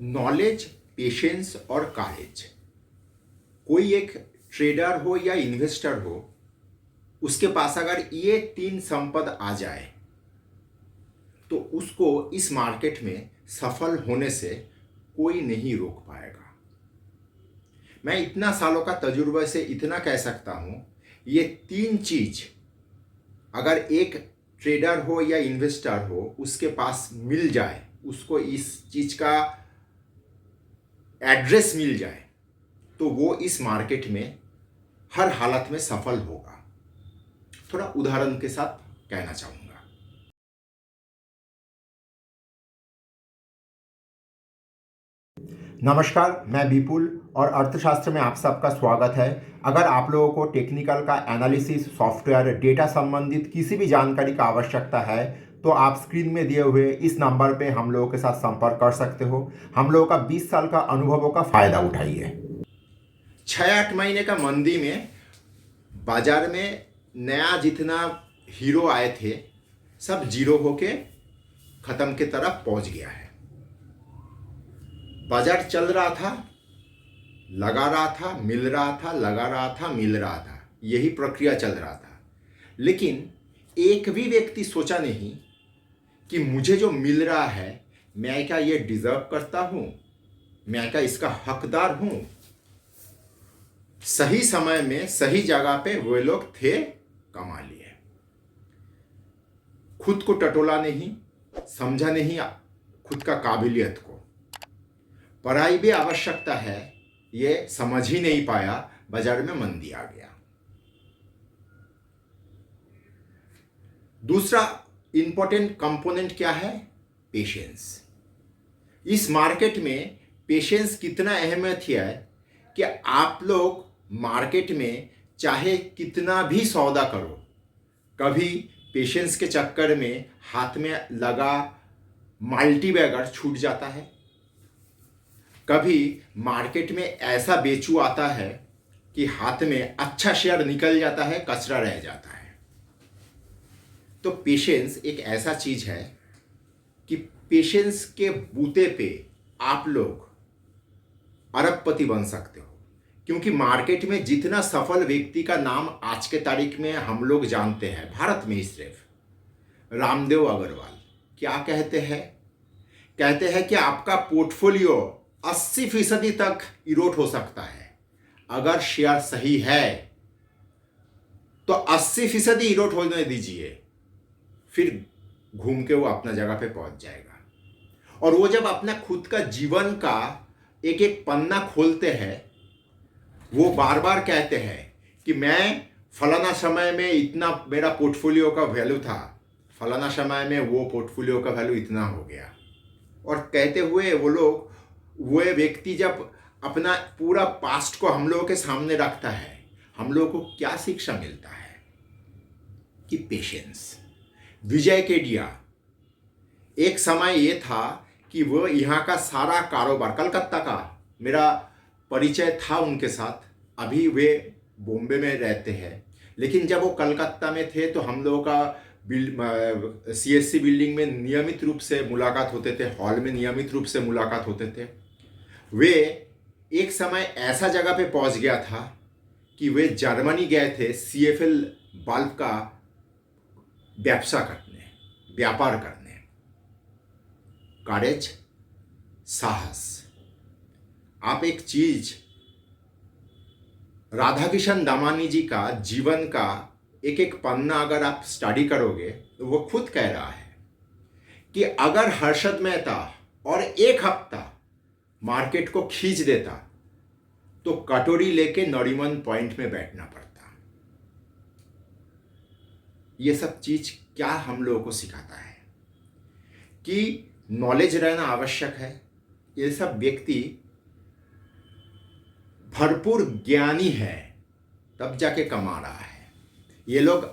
Knowledge, patience और करेज। कोई एक ट्रेडर हो या इन्वेस्टर हो, उसके पास अगर ये तीन संपद आ जाए तो उसको इस मार्केट में सफल होने से कोई नहीं रोक पाएगा। मैं इतना सालों का तजुर्बे से इतना कह सकता हूं, ये तीन चीज अगर एक ट्रेडर हो या इन्वेस्टर हो उसके पास मिल जाए, उसको इस चीज का एड्रेस मिल जाए, तो वो इस मार्केट में हर हालत में सफल होगा। थोड़ा उदाहरण के साथ कहना चाहूंगा। नमस्कार, मैं विपुल और अर्थशास्त्र में आप सबका स्वागत है। अगर आप लोगों को टेक्निकल का एनालिसिस, सॉफ्टवेयर, डेटा संबंधित किसी भी जानकारी का आवश्यकता है तो आप स्क्रीन में दिए हुए इस नंबर पे हम लोगों के साथ संपर्क कर सकते हो। हम लोगों का 20 साल का अनुभवों का फायदा उठाइए। 6-8 महीने का मंदी में बाजार में नया जितना हीरो आए थे सब जीरो होके खत्म के तरफ पहुंच गया है। बाजार चल रहा था, लगा रहा था, मिल रहा था, लगा रहा था, मिल रहा था, यही प्रक्रिया चल रहा था। लेकिन एक भी व्यक्ति सोचा नहीं कि मुझे जो मिल रहा है मैं क्या ये डिजर्व करता हूं, मैं क्या इसका हकदार हूं। सही समय में सही जगह पे वे लोग थे, कमा लिए। खुद को टटोला नहीं, समझा नहीं खुद का काबिलियत को। पढ़ाई भी आवश्यकता है, ये समझ ही नहीं पाया, बाजार में मंदी आ गया। दूसरा इंपॉर्टेंट कंपोनेंट क्या है? पेशेंस। इस मार्केट में पेशेंस कितना अहमियत है कि आप लोग मार्केट में चाहे कितना भी सौदा करो, कभी पेशेंस के चक्कर में हाथ में लगा मल्टीबैगर छूट जाता है। कभी मार्केट में ऐसा बेचू आता है कि हाथ में अच्छा शेयर निकल जाता है, कचरा रह जाता है। तो पेशेंस एक ऐसा चीज है कि पेशेंस के बूते पे आप लोग अरबपति बन सकते हो। क्योंकि मार्केट में जितना सफल व्यक्ति का नाम आज के तारीख में हम लोग जानते हैं, भारत में ही सिर्फ रामदेव अग्रवाल क्या कहते हैं? कहते हैं कि आपका पोर्टफोलियो 80% तक इरोट हो सकता है। अगर शेयर सही है तो 80% इरोट होने दीजिए, फिर घूम के वो अपना जगह पे पहुंच जाएगा। और वो जब अपना खुद का जीवन का एक एक पन्ना खोलते हैं, वो बार बार कहते हैं कि मैं फलाना समय में इतना मेरा पोर्टफोलियो का वैल्यू था, फलाना समय में वो पोर्टफोलियो का वैल्यू इतना हो गया। और कहते हुए वो व्यक्ति जब अपना पूरा पास्ट को हम लोगों के सामने रखता है, हम लोगों को क्या शिक्षा मिलता है? कि पेशेंस। विजय केडिया, एक समय ये था कि वो यहाँ का सारा कारोबार, कलकत्ता का मेरा परिचय था उनके साथ। अभी वे बॉम्बे में रहते हैं, लेकिन जब वो कलकत्ता में थे तो हम लोगों का CSC बिल्डिंग में नियमित रूप से मुलाकात होते थे, हॉल में नियमित रूप से मुलाकात होते थे। वे एक समय ऐसा जगह पे पहुंच गया था कि वे जर्मनी गए थे CFL बल्ब का व्यापार करने। करेज, साहस। आप एक चीज, राधाकिशन दमानी जी का जीवन का एक एक पन्ना अगर आप स्टडी करोगे तो वो खुद कह रहा है कि अगर हर्षद मेहता और एक हफ्ता मार्केट को खींच देता तो कटोरी लेके नरीमन पॉइंट में बैठना पड़ता। ये सब चीज क्या हम लोगों को सिखाता है? कि नॉलेज रहना आवश्यक है। ये सब व्यक्ति भरपूर ज्ञानी है तब जाके कमा रहा है। ये लोग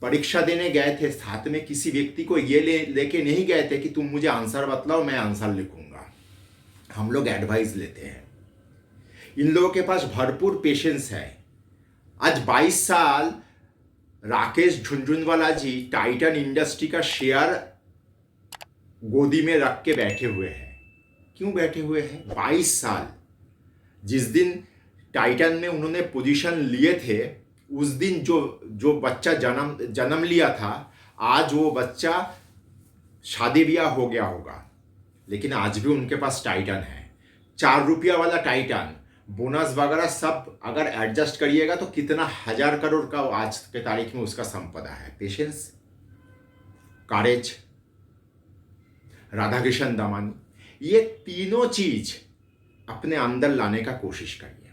परीक्षा देने गए थे, साथ में किसी व्यक्ति को ये लेके नहीं गए थे कि तुम मुझे आंसर बतलाओ, मैं आंसर लिखूंगा। हम लोग एडवाइस लेते हैं। इन लोगों के पास भरपूर पेशेंस है। आज 22 साल राकेश झुनझुनवाला जी टाइटन इंडस्ट्री का शेयर गोदी में रख के बैठे हुए हैं क्यों बैठे हुए हैं? 22 साल। जिस दिन टाइटन में उन्होंने पोजीशन लिए थे, उस दिन जो बच्चा जन्म लिया था, आज वो बच्चा शादी ब्याह हो गया होगा, लेकिन आज भी उनके पास टाइटन है। 4 रुपया वाला टाइटन, बोनस वगैरह सब अगर एडजस्ट करिएगा तो कितना 1000 करोड़ का आज के तारीख में उसका संपदा है। पेशेंस, करेज, राधाकृष्ण दमानी, ये तीनों चीज अपने अंदर लाने का कोशिश करिए।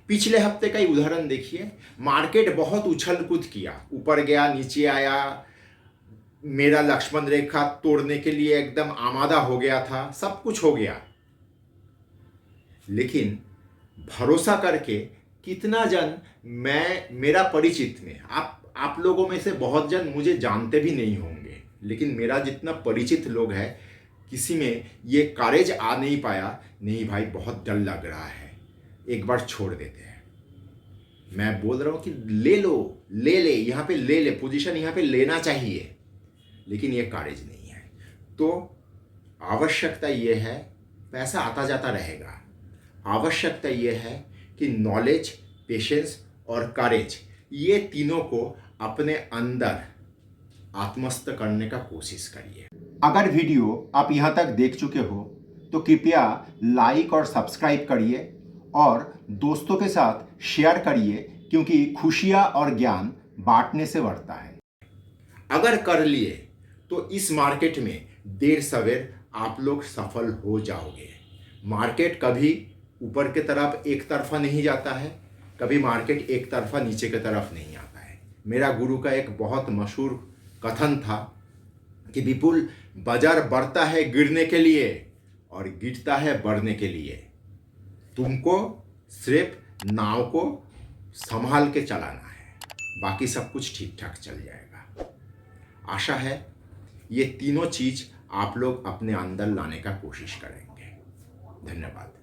पिछले हफ्ते का ही उदाहरण देखिए। मार्केट बहुत उछल कूद किया, ऊपर गया, नीचे आया, मेरा लक्ष्मण रेखा तोड़ने के लिए एकदम आमादा हो गया था, सब कुछ हो गया, लेकिन भरोसा करके कितना जन, मेरा परिचित में, आप लोगों में से बहुत जन मुझे जानते भी नहीं होंगे, लेकिन मेरा जितना परिचित लोग है, किसी में ये करेज आ नहीं पाया, नहीं भाई बहुत डर लग रहा है, एक बार छोड़ देते हैं। मैं बोल रहा हूं कि ले लो, ले यहाँ पे ले ले, पोजीशन यहाँ पे लेना चाहिए, लेकिन ये करेज नहीं है। तो आवश्यकता ये है, पैसा आता जाता रहेगा, आवश्यकता ये है कि नॉलेज, पेशेंस और करेज, ये तीनों को अपने अंदर आत्मस्थ करने का कोशिश करिए। अगर वीडियो आप यहाँ तक देख चुके हो तो कृपया लाइक और सब्सक्राइब करिए और दोस्तों के साथ शेयर करिए, क्योंकि खुशियाँ और ज्ञान बांटने से बढ़ता है। अगर कर लिए तो इस मार्केट में देर सवेर आप लोग सफल हो जाओगे। मार्केट कभी ऊपर की तरफ एक तरफा नहीं जाता है, कभी मार्केट एक तरफा नीचे की तरफ नहीं आता है। मेरा गुरु का एक बहुत मशहूर कथन था कि विपुल, बाजार बढ़ता है गिरने के लिए और गिरता है बढ़ने के लिए। तुमको सिर्फ नाव को संभाल के चलाना है, बाकी सब कुछ ठीक ठाक चल जाएगा। आशा है ये तीनों चीज आप लोग अपने अंदर लाने का कोशिश करेंगे। धन्यवाद।